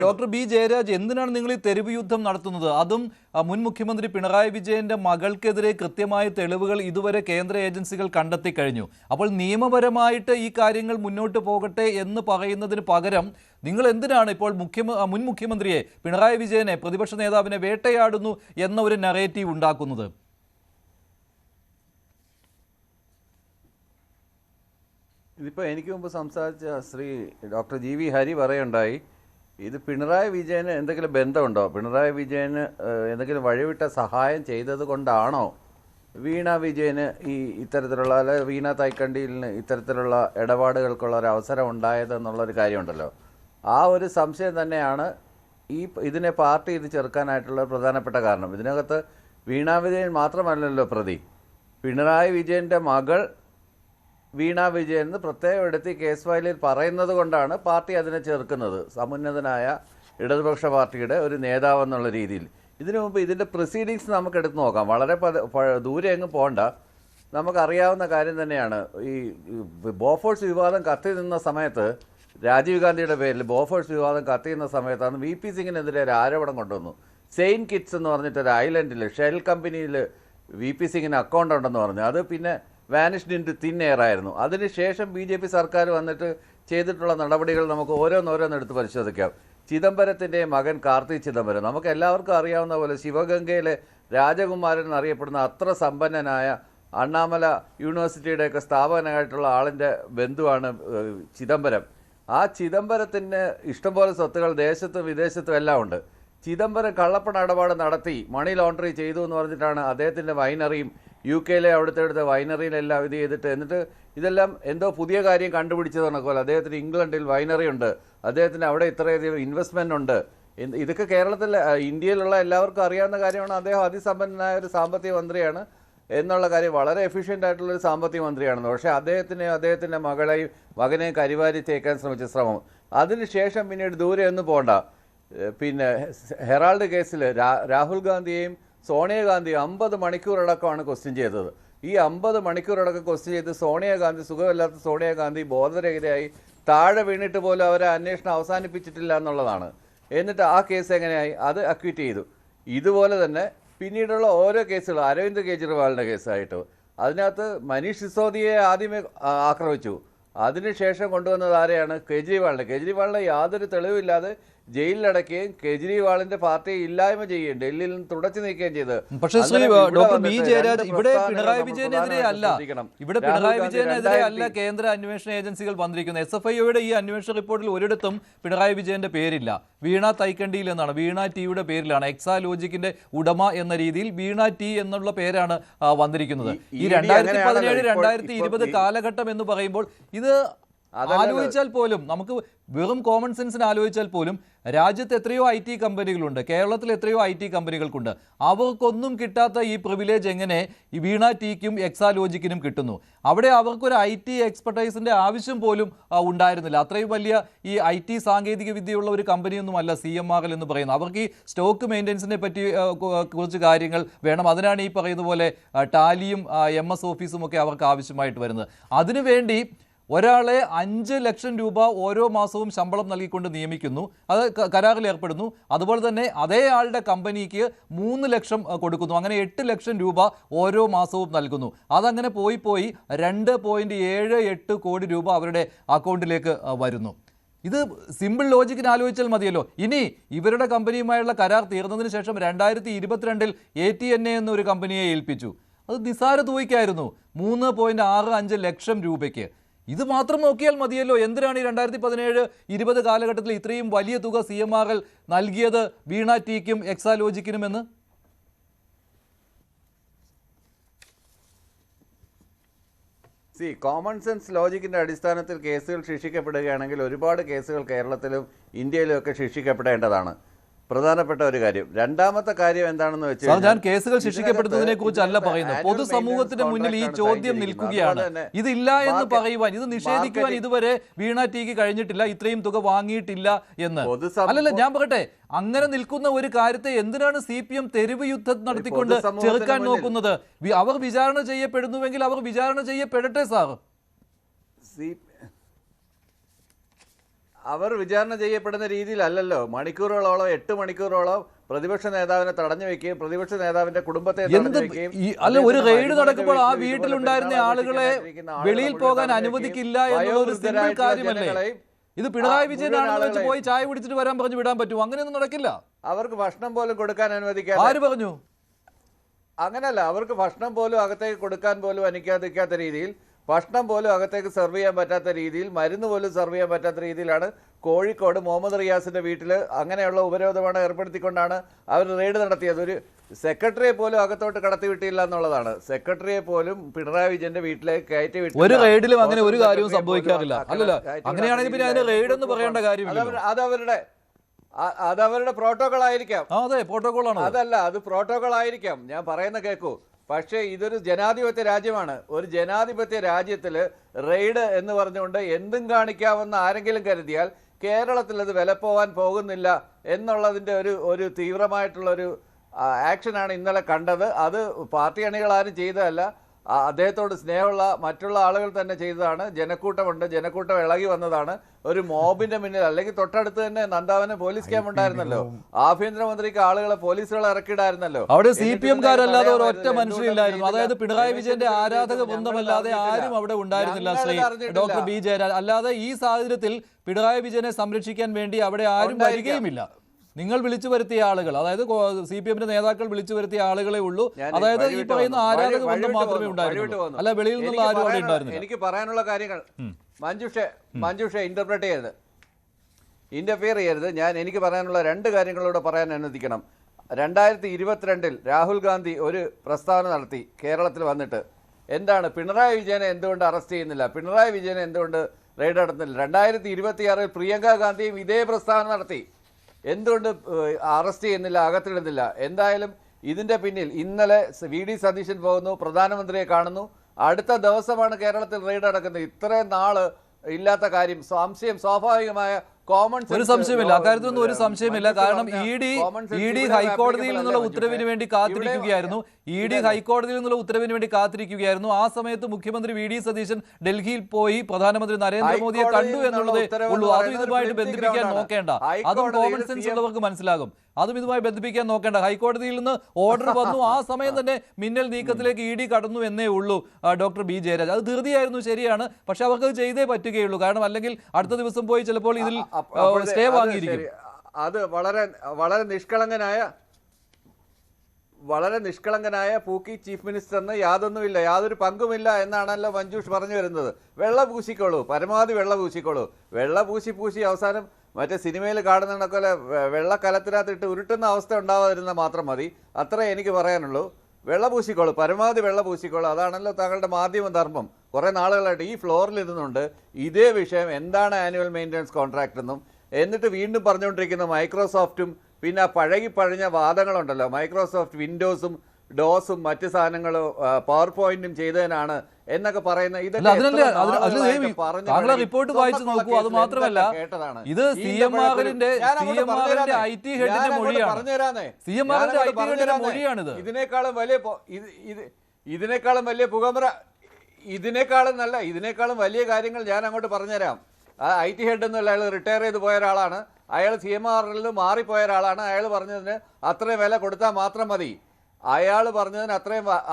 Doctor B Jayaraj, എന്തിനാണ് നിങ്ങൾ ഈ തെരുവ് യുദ്ധം നടത്തുന്നത്? അതും മുൻ മുഖ്യമന്ത്രി പിണറായി വിജയന്റെ മകൾക്കെതിരെ കൃത്യമായ തെളിവുകൾ ഇതുവരെ കേന്ദ്ര ഏജൻസികൾ കണ്ടെത്തി കഴിഞ്ഞു. അപ്പോൾ നിയമപരമായിട്ട് ഈ കാര്യങ്ങൾ മുന്നോട്ട് പോകട്ടെ എന്ന് പറയുന്നതിന് പകരം നിങ്ങൾ എന്തിനാണ് ഇപ്പോൾ മുൻ മുഖ്യമന്ത്രിയെ പിണറായി വിജയനെ, പ്രതിപക്ഷ നേതാവിനെ വേട്ടയാടുന്നു എന്ന ഒരു നറേറ്റീവ് ഉണ്ടാക്കുന്നത്? ഇതിപ്പോൾ എനിക്ക് മുമ്പ് സംസാരിച്ച Shri doctor G V Hari പറയുണ്ടായി, ഇത് പിണറായി വിജയന് എന്തെങ്കിലും ബന്ധമുണ്ടോ, പിണറായി വിജയന് എന്തെങ്കിലും വഴിവിട്ട സഹായം ചെയ്തത് കൊണ്ടാണോ വീണ വിജയന് ഈ ഇത്തരത്തിലുള്ള, അതായത് വീണ തൈക്കണ്ടിയിലിന് ഇത്തരത്തിലുള്ള ഇടപാടുകൾക്കുള്ള ഒരു അവസരം ഉണ്ടായതെന്നുള്ളൊരു കാര്യമുണ്ടല്ലോ. ആ ഒരു സംശയം തന്നെയാണ് ഇതിനെ പാർട്ടി ഇത് ചെറുക്കാനായിട്ടുള്ള പ്രധാനപ്പെട്ട കാരണം. ഇതിനകത്ത് വീണ വിജയൻ മാത്രമല്ലല്ലോ പ്രതി, പിണറായി വിജയൻ്റെ മകൾ വീണ വിജയൻ എന്ന് പ്രത്യേകം എടുത്ത് കേസ് ഫയലിൽ പറയുന്നത് കൊണ്ടാണ് പാർട്ടി അതിനെ ചേർക്കുന്നത്, സമുന്നതനായ ഇടതുപക്ഷ പാർട്ടിയുടെ ഒരു നേതാവെന്നുള്ള രീതിയിൽ. ഇതിനു മുമ്പ് ഇതിൻ്റെ പ്രൊസീഡിങ്സ് നമുക്ക് എടുത്ത് നോക്കാം. വളരെ ദൂരെ എങ്ങും പോകണ്ട, നമുക്കറിയാവുന്ന കാര്യം തന്നെയാണ്. ഈ ബോഫോഴ്സ് വിവാദം കത്തി നിന്ന സമയത്ത്, രാജീവ് ഗാന്ധിയുടെ പേരിൽ ബോഫോഴ്സ് വിവാദം കത്തി നിന്ന സമയത്താണ് വി പി സിംഗിനെതിരെ ഒരു ആരോപണം കൊണ്ടുവന്നു. സെയിൻ കിറ്റ്സ് എന്ന് പറഞ്ഞിട്ടൊരു ഐലൻഡിൽ ഷെൽ കമ്പനിയിൽ വി പി സിംഗിന് അക്കൗണ്ട് ഉണ്ടെന്ന് പറഞ്ഞു. അത് പിന്നെ vanished into thin air ആയിരുന്നു. അതിനുശേഷം BJP സർക്കാർ വന്നിട്ട് ചെയ്തിട്ടുള്ള നടപടികൾ നമുക്ക് ഓരോന്നോരോന്നെടുത്ത് പരിശോധിക്കാം. ചിദംബരത്തിൻ്റെ മകൻ കാർത്തി ചിദംബരം, നമുക്ക് എല്ലാവർക്കും അറിയാവുന്ന പോലെ ശിവഗംഗയിലെ രാജകുമാരൻ എന്നറിയപ്പെടുന്ന അത്ര സമ്പന്നനായ അണ്ണാമല യൂണിവേഴ്സിറ്റിയുടെയൊക്കെ സ്ഥാപകനായിട്ടുള്ള ആളിൻ്റെ ബന്ധുവാണ് ചിദംബരം. ആ ചിദംബരത്തിന് ഇഷ്ടംപോലെ സ്വത്തുകൾ ദേശത്തും വിദേശത്തും എല്ലാം ഉണ്ട്. ചിദംബരം കള്ളപ്പണ ഇടപാട് നടത്തി മണി ലോണ്ടറി ചെയ്തു എന്ന് പറഞ്ഞിട്ടാണ് അദ്ദേഹത്തിൻ്റെ വൈനറിയും UK അവിടുത്തെ വൈനറിയിലെല്ലാം ഇത് ചെയ്തിട്ട്, എന്നിട്ട് ഇതെല്ലാം എന്തോ പുതിയ കാര്യം കണ്ടുപിടിച്ചതാണ് പോലെ. അദ്ദേഹത്തിന് ഇംഗ്ലണ്ടിൽ വൈനറി ഉണ്ട്, അദ്ദേഹത്തിന് അവിടെ ഇത്രയധികം ഇൻവെസ്റ്റ്മെൻ്റ് ഉണ്ട്. ഇതൊക്കെ കേരളത്തിൽ, ഇന്ത്യയിലുള്ള എല്ലാവർക്കും അറിയാവുന്ന കാര്യമാണ്. അദ്ദേഹം അതിസമ്പന്നനായ ഒരു സാമ്പത്തിക മന്ത്രിയാണ് എന്നുള്ള കാര്യം, വളരെ എഫിഷ്യൻ്റ് ആയിട്ടുള്ളൊരു സാമ്പത്തിക മന്ത്രിയാണെന്ന്. പക്ഷേ അദ്ദേഹത്തിൻ്റെ മകനെയും കരിവാരി തേക്കാൻ ശ്രമിച്ച ശ്രമം, അതിനുശേഷം പിന്നീട് ദൂരെ ഒന്നും പോകണ്ട. പിന്നെ ഹെറാൾഡ് കേസിൽ രാഹുൽ ഗാന്ധിയെയും സോണിയാഗാന്ധി 50 മണിക്കൂറടക്കമാണ് ക്വസ്റ്റ്യൻ ചെയ്തത്. ഈ 50 മണിക്കൂറടക്കം ക്വസ്റ്റ്യൻ ചെയ്ത് സോണിയാഗാന്ധി, സുഖമില്ലാത്ത സോണിയാഗാന്ധി ബോധരഹിതയായി താഴെ വീണിട്ട് പോലും അവരെ അന്വേഷണം അവസാനിപ്പിച്ചിട്ടില്ല എന്നുള്ളതാണ്. എന്നിട്ട് ആ കേസ് എങ്ങനെയായി? അത് അക്വിറ്റ് ചെയ്തു. ഇതുപോലെ തന്നെ പിന്നീടുള്ള ഓരോ കേസുകളും, അരവിന്ദ് കെജ്രിവാളിൻ്റെ കേസായിട്ട്, അതിനകത്ത് മനീഷ് സിസോദിയെ ആദ്യമേ ആക്രമിച്ചു, അതിനുശേഷം കൊണ്ടുവന്നത് ആരെയാണ്? കെജ്രിവാളിനെ യാതൊരു തെളിവില്ലാതെ ജയിലിലടക്കുകയും കെജ്രിവാളിന്റെ പാർട്ടിയെ ഇല്ലായ്മ ചെയ്യുകയും ഡൽഹിയിൽ നിന്ന് തുടച്ചു നീക്കുകയും ചെയ്ത്. പക്ഷേ ശ്രീ ഡോക്ടർ ബി ജയരാജ്, ഇവിടെ പിണറായി വിജയനെതിരെ അല്ല കേന്ദ്ര അന്വേഷണ ഏജൻസികൾ വന്നിരിക്കുന്നത്. SFIയുടെ ഈ അന്വേഷണ റിപ്പോർട്ടിൽ ഒരിടത്തും പിണറായി വിജയന്റെ പേരില്ല. വീണ തൈക്കണ്ടിയിൽ എന്നാണ്, വീണ ടിയുടെ പേരിലാണ്. എക്സാലോജിക്കിന്റെ ഉടമ എന്ന രീതിയിൽ വീണ ടി എന്നുള്ള പേരാണ് വന്നിരിക്കുന്നത്. ഈ 2017-2020 കാലഘട്ടം എന്ന് പറയുമ്പോൾ ഇത് ആലോചിച്ചാൽ പോലും, നമുക്ക് വെറും കോമൺ സെൻസിന് ആലോചിച്ചാൽ പോലും, രാജ്യത്ത് എത്രയോ IT കമ്പനികളുണ്ട്, കേരളത്തിൽ എത്രയോ IT കമ്പനികൾക്കുണ്ട്. അവർക്കൊന്നും കിട്ടാത്ത ഈ പ്രിവിലേജ് എങ്ങനെ ഈ വീണ ടിക്കും എക്സാലോജിക്കിനും കിട്ടുന്നു? അവിടെ അവർക്കൊരു IT എക്സ്പെർട്ടൈസിൻ്റെ ആവശ്യം പോലും ഉണ്ടായിരുന്നില്ല. അത്രയും വലിയ ഈ IT സാങ്കേതിക വിദ്യയുള്ള ഒരു കമ്പനിയൊന്നുമല്ല CMRL എന്ന് പറയുന്നത്. അവർക്ക് ഈ സ്റ്റോക്ക് മെയിൻ്റനൻസിനെ പറ്റി കുറച്ച് കാര്യങ്ങൾ വേണം. അതിനാണ് ഈ പറയുന്ന പോലെ ടാലിയും MS ഓഫീസും ഒക്കെ അവർക്ക് ആവശ്യമായിട്ട് വരുന്നത്. അതിനുവേണ്ടി ഒരാളെ 5 ലക്ഷം രൂപ ഓരോ മാസവും ശമ്പളം നൽകിക്കൊണ്ട് നിയമിക്കുന്നു, അത് കരാറിൽ ഏർപ്പെടുന്നു. അതുപോലെ തന്നെ അതേ ആളുടെ കമ്പനിക്ക് 3 ലക്ഷം കൊടുക്കുന്നു. അങ്ങനെ 8 ലക്ഷം രൂപ ഓരോ മാസവും നൽകുന്നു. അതങ്ങനെ പോയി 2.78 കോടി രൂപ അവരുടെ അക്കൗണ്ടിലേക്ക് വരുന്നു. ഇത് സിമ്പിൾ ലോജിക്കിന് ആലോചിച്ചാൽ മതിയല്ലോ. ഇനി ഇവരുടെ കമ്പനിയുമായുള്ള കരാർ തീർന്നതിന് ശേഷം 2022 ATNA എന്നൊരു കമ്പനിയെ ഏൽപ്പിച്ചു. അത് നിസ്സാര തുകയ്ക്കായിരുന്നു, 3.65 ലക്ഷം രൂപയ്ക്ക്. ഇത് മാത്രം നോക്കിയാൽ മതിയല്ലോ. എന്തിനാണ് ഈ 2017-20 കാലഘട്ടത്തിൽ ഇത്രയും വലിയ തുക CMRL നൽകിയത് വീണ ടിക്കും എക്സാലോജിക്കിനുമെന്ന്? കോമൺ സെൻസ് ലോജിക്കിൻ്റെ അടിസ്ഥാനത്തിൽ കേസുകൾ ശിക്ഷിക്കപ്പെടുകയാണെങ്കിൽ ഒരുപാട് കേസുകൾ കേരളത്തിലും ഇന്ത്യയിലും ഒക്കെ ശിക്ഷിക്കപ്പെടേണ്ടതാണ്. പ്രധാനപ്പെട്ട ഒരു കാര്യം. രണ്ടാമത്തെ കാര്യം എന്താണെന്ന് വെച്ചാൽ, ഞാൻ കേസുകൾ ശിക്ഷിക്കപ്പെടുന്നതിനെ കുറിച്ചല്ല പറയുന്നത്, പൊതുസമൂഹത്തിന്റെ മുന്നിൽ ഈ ചോദ്യം നിൽക്കുകയാണ്. ഇതില്ല എന്ന് പറയുവാൻ, ഇത് നിഷേധിക്കുവാൻ ഇതുവരെ വീണ ടിക്ക് കഴിഞ്ഞിട്ടില്ല, ഇത്രയും തുക വാങ്ങിയിട്ടില്ല എന്ന്. അല്ലല്ല, ഞാൻ പറയട്ടെ, അങ്ങനെ നിൽക്കുന്ന ഒരു കാര്യത്തെ എന്തിനാണ് CPM തെരുവ് യുദ്ധം നടത്തിക്കൊണ്ട് ചെറുക്കാൻ നോക്കുന്നത്? അവർ വിചാരണ ചെയ്യപ്പെടുന്നുവെങ്കിൽ അവർ വിചാരണ ചെയ്യപ്പെടട്ടെ സാർ. അവർ വിചാരണ ചെയ്യപ്പെടുന്ന രീതിയിലല്ലല്ലോ. മണിക്കൂറുകളോളം 8 മണിക്കൂറോളം പ്രതിപക്ഷ നേതാവിനെ തടഞ്ഞു വെക്കുകയും പ്രതിപക്ഷ നേതാവിന്റെ കുടുംബത്തെ തടഞ്ഞു വെക്കുകയും അല്ല, ഒരു റെയ്ഡ് നടക്കുമ്പോൾ ആ വീട്ടിലുണ്ടായിരുന്ന ആളുകളെ വെളിയിൽ പോകാൻ അനുവദിക്കില്ല എന്നുള്ള ഒരു സിമ്പിൾ കാര്യമല്ലേ? ഇത് പിണറായി വിജയനാണെന്ന് വെച്ച് പോയി ചായ കുടിച്ചിട്ട് വരാൻ പറഞ്ഞു വിടാൻ പറ്റുമോ? അങ്ങനെയൊന്നും നടക്കില്ല. അവർക്ക് ഭക്ഷണം പോലും കൊടുക്കാൻ അനുവദിക്കാൻ ആര് പറഞ്ഞു? അങ്ങനല്ല, അവർക്ക് ഭക്ഷണം പോലും അകത്തേക്ക് കൊടുക്കാൻ പോലും അനുവദിക്കാത്ത രീതിയിൽ, ഭക്ഷണം പോലും അകത്തേക്ക് സെർവ് ചെയ്യാൻ പറ്റാത്ത രീതിയിൽ, മരുന്ന് പോലും സെർവ് ചെയ്യാൻ പറ്റാത്ത രീതിയിലാണ് കോഴിക്കോട് മുഹമ്മദ് റിയാസിന്റെ വീട്ടിൽ അങ്ങനെയുള്ള ഉപരോധമാണ് ഏർപ്പെടുത്തിക്കൊണ്ടാണ് അവർ റെയ്ഡ് നടത്തിയത്. ഒരു സെക്രട്ടറിയെ പോലും അകത്തോട്ട് കടത്തിവിട്ടില്ല എന്നുള്ളതാണ്. സെക്രട്ടറിയെ പോലും പിണറായി വിജയന്റെ വീട്ടിലേക്ക് കയറ്റി വിട്ടു. ഒരു റെയ്ഡിലും അങ്ങനെ ഒരു കാര്യവും സംഭവിക്കാറില്ല. അല്ലല്ല, അങ്ങനെയാണെങ്കിൽ പിന്നെ അതിന് റെയ്ഡ് എന്ന് പറയേണ്ട കാര്യമില്ല. അതവരുടെ പ്രോട്ടോകോൾ ആയിരിക്കാം. അതെ, പ്രോട്ടോകോൾ ആണ്. അതല്ല, അത് പ്രോട്ടോകോൾ ആയിരിക്കാം. ഞാൻ പറയുന്ന കേൾക്കൂ. പക്ഷേ ഇതൊരു ജനാധിപത്യ രാജ്യമാണ്. ഒരു ജനാധിപത്യ രാജ്യത്തിൽ റെയ്ഡ് എന്ന് പറഞ്ഞുകൊണ്ട് എന്തും കാണിക്കാമെന്ന് ആരെങ്കിലും കരുതിയാൽ കേരളത്തിൽ അത് വിലപ്പോവാൻ പോകുന്നില്ല എന്നുള്ളതിൻ്റെ ഒരു തീവ്രമായിട്ടുള്ളൊരു ആക്ഷനാണ് ഇന്നലെ കണ്ടത്. അത് പാർട്ടി അണികളാരും ചെയ്തതല്ല, അദ്ദേഹത്തോട് സ്നേഹമുള്ള മറ്റുള്ള ആളുകൾ തന്നെ ചെയ്തതാണ്. ജനക്കൂട്ടമുണ്ട്, ജനക്കൂട്ടം ഇളകി വന്നതാണ്. ഒരു മോബിന്റെ മുന്നിൽ, അല്ലെങ്കിൽ തൊട്ടടുത്ത് തന്നെ നന്ദാവനം പോലീസ് ക്യാമ്പ് ഉണ്ടായിരുന്നല്ലോ, ആഭ്യന്തരമന്ത്രിക്ക് ആളുകളെ പോലീസുകളെ ഇറക്കിയിടായിരുന്നല്ലോ. അവിടെ CPM-കാരല്ലാതെ ഒരു ഒറ്റ മനുഷ്യരില്ലായിരുന്നു. അതായത് പിണറായി വിജയന്റെ ആരാധക വൃന്ദമല്ലാതെ ആരും അവിടെ ഉണ്ടായിരുന്നില്ല. ശ്രീ ഡോക്ടർ ബി ജയരാജൻ അല്ലാതെ ഈ സാഹചര്യത്തിൽ പിണറായി വിജയനെ സംരക്ഷിക്കാൻ വേണ്ടി അവിടെ ആരും വരികയുമില്ല. നിങ്ങൾ വിളിച്ചു വരുത്തിയ ആളുകൾ, അതായത് CPM-ന്റെ നേതാക്കൾ വിളിച്ചു വരുത്തിയ ആളുകളെ ഉള്ളൂ. അതായത് ഈ പറയുന്ന ആരാധക ബന്ധം മാത്രമേ ഉണ്ടായിരുന്നുള്ളൂ, അല്ല വെളിയിൽ നിന്നുള്ള ആരും അവിടെ ഉണ്ടായിരുന്നില്ല. എനിക്ക് പറയാനുള്ള കാര്യങ്ങൾ മഞ്ജുഷ ഇന്റർഫിയർ ചെയ്യരുത്. എനിക്ക് പറയാനുള്ള 2 കാര്യങ്ങളൂടെ പറയാൻ അനുവദിക്കണം. 2022 രാഹുൽ ഗാന്ധി ഒരു പ്രസ്താവന നടത്തി കേരളത്തിൽ വന്നിട്ട്. എന്താണ്? പിണറായി വിജയനെ എന്തുകൊണ്ട് അറസ്റ്റ് ചെയ്യുന്നില്ല, പിണറായി വിജയനെ എന്തുകൊണ്ട് റെയ്ഡ് നടത്തുന്നില്ല. 2026 പ്രിയങ്ക ഗാന്ധിയും ഇതേ പ്രസ്താവന നടത്തി. എന്തുകൊണ്ട് അറസ്റ്റ് ചെയ്യുന്നില്ല, അകത്തിടുന്നില്ല? എന്തായാലും ഇതിന്റെ പിന്നിൽ ഇന്നലെ VD സതീശൻ പോകുന്നു, പ്രധാനമന്ത്രിയെ കാണുന്നു. അടുത്ത ദിവസമാണ് കേരളത്തിൽ റെയ്ഡ് നടക്കുന്നത്. ഇത്രയും നാള് ഇല്ലാത്ത കാര്യം, സംശയം സ്വാഭാവികമായ കോമൺ ഒരു സംശയമില്ല, അക്കാര്യത്തിലൊന്നും ഒരു സംശയമില്ല. കാരണം ഇ ഡി ഹൈക്കോടതിയിൽ നിന്നുള്ള ഉത്തരവിന് വേണ്ടി കാത്തിരിക്കുകയായിരുന്നു. ആ സമയത്ത് മുഖ്യമന്ത്രി VD സതീശൻ ഡൽഹിയിൽ പോയി പ്രധാനമന്ത്രി നരേന്ദ്രമോദിയെ കണ്ടു എന്നുള്ളതേ ഉള്ളൂ. അതും ഇതുമായിട്ട് ബന്ധിപ്പിക്കാൻ നോക്കേണ്ട, അതും കോമൺ സെൻസ് ഉള്ളവർക്ക് മനസ്സിലാകും. അതും ഇതുമായി ബന്ധിപ്പിക്കാൻ നോക്കേണ്ട. ഹൈക്കോടതിയിൽ നിന്ന് ഓർഡർ വന്നു, ആ സമയം തന്നെ മിന്നൽ നീക്കത്തിലേക്ക് ED കടന്നു എന്നേ ഉള്ളൂ. ഡോക്ടർ ബി ജയരാജ് അത് ധൃതിയായിരുന്നു, ശരിയാണ്. പക്ഷെ അവർക്ക് അത് ചെയ്തേ പറ്റുകയുള്ളൂ. കാരണം അല്ലെങ്കിൽ അടുത്ത ദിവസം പോയി ചിലപ്പോൾ ഇതിൽ സ്റ്റേ വാങ്ങിയിരിക്കും. അത് വളരെ നിഷ്കളങ്കനായ പൂക്കി ചീഫ് മിനിസ്റ്ററിന് യാതൊരു പങ്കുമില്ല എന്നാണല്ലോ മഞ്ജുഷ് പറഞ്ഞു വരുന്നത്. വെള്ള പൂശിക്കോളൂ, പരമാവധി വെള്ള പൂശിക്കോളൂ. വെള്ള പൂശി അവസാനം മറ്റേ സിനിമയിൽ കാണുന്നതൊക്കെ വെള്ളക്കലത്തിനകത്തിട്ട് ഉരുട്ടുന്ന അവസ്ഥ ഉണ്ടാവാതിരുന്നാൽ മാത്രം മതി. അത്രേ എനിക്ക് പറയാനുള്ളൂ. വെള്ള പൂശിക്കോളൂ, പരമാവധി വെള്ള പൂശിക്കോളൂ. അതാണല്ലോ താങ്കളുടെ മാധ്യമ ധർമ്മം. കുറേ നാളുകളായിട്ട് ഈ ഫ്ലോറിൽ ഇരുന്നുകൊണ്ട് ഇതേ വിഷയം, എന്താണ് ആനുവൽ മെയിൻ്റനൻസ് കോൺട്രാക്ട് എന്നും എന്നിട്ട് വീണ്ടും പറഞ്ഞുകൊണ്ടിരിക്കുന്ന മൈക്രോസോഫ്റ്റും പിന്നെ പഴകിപ്പഴഞ്ഞ വാദങ്ങളുണ്ടല്ലോ, മൈക്രോസോഫ്റ്റ് വിൻഡോസും ഡോസും മറ്റ് സാധനങ്ങളും പവർ പോയിന്റും ചെയ്തതിനാണ് എന്നൊക്കെ പറയുന്ന റിപ്പോർട്ട് വായിച്ചു നോക്കൂ. അത് മാത്രമല്ല, ഇത് CMR-ന്റെ IT ഹെഡിന്റെ മൊഴിയാണിത്. ഇതിനേക്കാളും വലിയ പുകമറ, ഇതിനേക്കാളും വലിയ കാര്യങ്ങൾ ഞാൻ അങ്ങോട്ട് പറഞ്ഞുതരാം. IT ഹെഡ് എന്നല്ല, അയാൾ റിട്ടയർ ചെയ്ത് പോയ ഒരാളാണ്. അയാൾ CMR-ൽ നിന്ന് മാറിപ്പോയ ഒരാളാണ്. അയാൾ പറഞ്ഞതിന് അത്രയും വില കൊടുത്താൽ മാത്രം മതി. അയാൾ പറഞ്ഞതിന്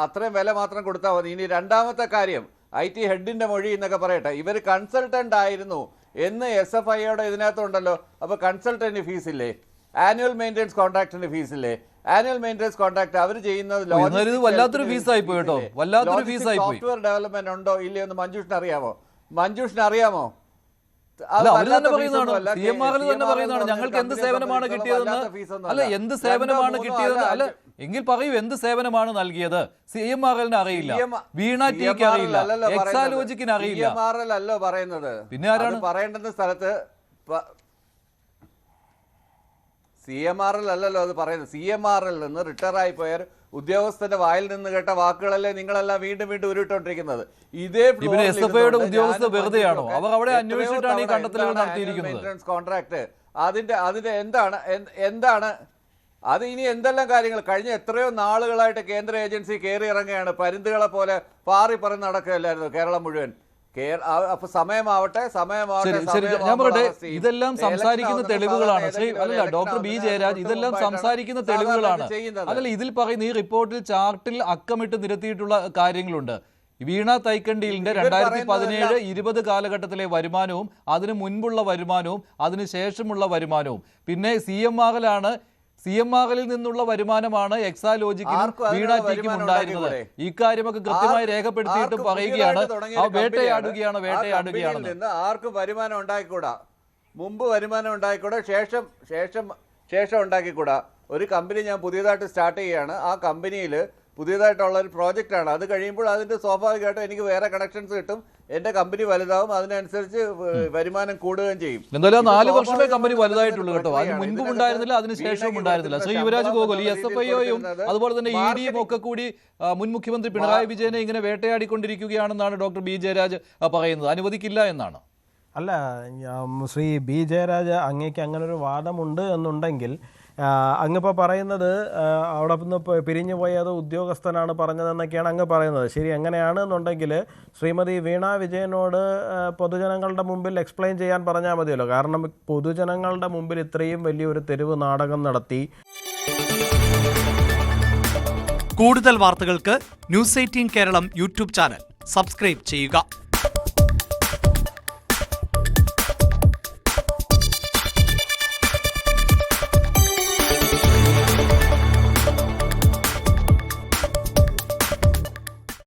അത്രയും വില മാത്രം കൊടുത്താൽ മതി. ഇനി രണ്ടാമത്തെ കാര്യം, IT ഹെഡിന്റെ മൊഴി എന്നൊക്കെ പറയട്ടെ, ഇവർ കൺസൾട്ടന്റ് ആയിരുന്നു എന്ന് SFIയുടെ ഇതിനകത്തുണ്ടല്ലോ. അപ്പോൾ കൺസൾട്ടന്റ് ഫീസ് ഇല്ലേ? ആനുവൽ മെയിൻ്റനൻസ് കോൺട്രാക്ടിന്റെ ഫീസ് ഇല്ലേ? ആനുവൽ മെയിൻ്റനൻസ് കോൺട്രാക്ട് അവർ ചെയ്യുന്നത് സോഫ്റ്റ്വെയർ ഡെവലപ്മെന്റ് ഉണ്ടോ ഇല്ലയോ എന്ന് മഞ്ജുഷിന് അറിയാമോ? അവര് തന്നെ പറയുന്നതാണ്, CMR-ൽ തന്നെ പറയുന്നതാണ്, ഞങ്ങൾക്ക് എന്ത് സേവനമാണ് കിട്ടിയതെന്ന്. അല്ല, എന്ത് സേവനമാണ് കിട്ടിയതെന്ന് അല്ല എങ്കിൽ പറയൂ, എന്ത് സേവനമാണ് നൽകിയത്? CMR-ന് അറിയില്ല, വീണ ടിക്ക് അറിയില്ല, എക്സാലോജിക്കിന് അറിയില്ല. CMR-ലല്ലോ പറയുന്നത്, പിന്നെ ആരാണ് പറയേണ്ടുന്ന സ്ഥലത്ത്? CMR-ലല്ലോ അത് പറയുന്നത്. CMR-ൽ നിന്ന് റിട്ടയർ ആയി പോയ ഉദ്യോഗസ്ഥന്റെ വായിൽ നിന്ന് കേട്ട വാക്കുകളല്ലേ നിങ്ങളെല്ലാം വീണ്ടും ഉരുട്ടോണ്ടിരിക്കുന്നത്. ഇതേ SFIയുടെ ഉദ്യോഗസ്ഥർ വെറുതെയാണോ? അവർ അവിടെ അന്വേഷിച്ചിട്ടാണ് ഈ കണ്ടെത്തലുകൾ നടത്തിയിരിക്കുന്നത്. കോൺട്രാക്ട് അതിന്റെ എന്താണ് അത്? ഇനി എന്തെല്ലാം കാര്യങ്ങൾ കഴിഞ്ഞ എത്രയോ നാളുകളായിട്ട് കേന്ദ്ര ഏജൻസി കയറി ഇറങ്ങുകയാണ്. പരുന്തുകളെ പോലെ പാറി പറന്ന് നടക്കുകയല്ലായിരുന്നു കേരളം മുഴുവൻ. അപ്പൊ സമയമാവട്ടെ ശരി ശരി ഞാൻ പറയട്ടെ, ഇതെല്ലാം സംസാരിക്കുന്ന തെളിവുകളാണ് ശ്രീ അല്ലല്ല ഡോക്ടർ ബി ജയരാജ്, ഇതെല്ലാം സംസാരിക്കുന്ന തെളിവുകളാണ്. അതല്ല ഇതിൽ പറയുന്ന ഈ റിപ്പോർട്ടിൽ ചാർട്ടിൽ അക്കമിട്ട് നിരത്തിയിട്ടുള്ള കാര്യങ്ങളുണ്ട്. വീണ തൈക്കണ്ടിയിലിന്റെ 2017-20 കാലഘട്ടത്തിലെ വരുമാനവും അതിനു മുൻപുള്ള വരുമാനവും അതിനു ശേഷമുള്ള വരുമാനവും പിന്നെ CMRL നിന്നുള്ള വരുമാനമാണ് എക്സാലോജിക്കിനും വീണ ടീക്കും ഉണ്ടായിരുന്നത്. ഇക്കാര്യമൊക്കെ കൃത്യമായി രേഖപ്പെടുത്തിയിട്ട് പറയുകയാണ് വേട്ടയാടുകയാണ്. ആർക്കും വരുമാനം ഉണ്ടായിക്കൂടാ, മുമ്പ് വരുമാനം ഉണ്ടായിക്കൂടാ, ശേഷം ഉണ്ടാക്കിക്കൂടാ. ഒരു കമ്പനി ഞാൻ പുതിയതായിട്ട് സ്റ്റാർട്ട് ചെയ്യുകയാണ്. ആ കമ്പനിയിൽ പുതിയതായിട്ടുള്ള ഒരു പ്രോജക്റ്റാണ്. അത് കഴിയുമ്പോൾ അതിൻ്റെ സ്വാഭാവികമായിട്ടും എനിക്ക് വേറെ കണക്ഷൻസ് കിട്ടും, എൻ്റെ കമ്പനി വലുതാവും, അതിനനുസരിച്ച് വരുമാനം കൂടുകയും ചെയ്യും. എന്തായാലും 4 വർഷമേ കമ്പനി വലുതായിട്ടുള്ളൂ കേട്ടോ. അതിന് മുൻപും ഉണ്ടായിരുന്നില്ല, അതിനുശേഷവും ഉണ്ടായിരുന്നില്ല. ശ്രീ യുവരാജ് ഗോകുൽ, ഈ SFIOയും അതുപോലെ തന്നെ EDയും ഒക്കെ കൂടി മുൻ മുഖ്യമന്ത്രി പിണറായി വിജയനെ ഇങ്ങനെ വേട്ടയാടിക്കൊണ്ടിരിക്കുകയാണെന്നാണ് ഡോക്ടർ ബി ജയരാജ് പറയുന്നത്. അനുവദിക്കില്ല എന്നാണ്. അല്ല, ശ്രീ ബി ജയരാജ് അങ്ങേക്ക് അങ്ങനെ ഒരു വാദമുണ്ട് എന്നുണ്ടെങ്കിൽ അങ്ങിപ്പോൾ പറയുന്നത് അവിടെ നിന്ന് പിരിഞ്ഞു പോയത് ഉദ്യോഗസ്ഥനാണ് പറഞ്ഞതെന്നൊക്കെയാണ് അങ്ങ് പറയുന്നത്. ശരി, അങ്ങനെയാണ് എന്നുണ്ടെങ്കിൽ ശ്രീമതി വീണ വിജയനോട് പൊതുജനങ്ങളുടെ മുമ്പിൽ എക്സ്പ്ലെയിൻ ചെയ്യാൻ പറഞ്ഞാൽ മതിയല്ലോ. കാരണം പൊതുജനങ്ങളുടെ മുമ്പിൽ ഇത്രയും വലിയൊരു തെരുവ് നാടകം നടത്തി. കൂടുതൽ വാർത്തകൾക്ക് News 18 Keralam YouTube channel subscribe ചെയ്യുക.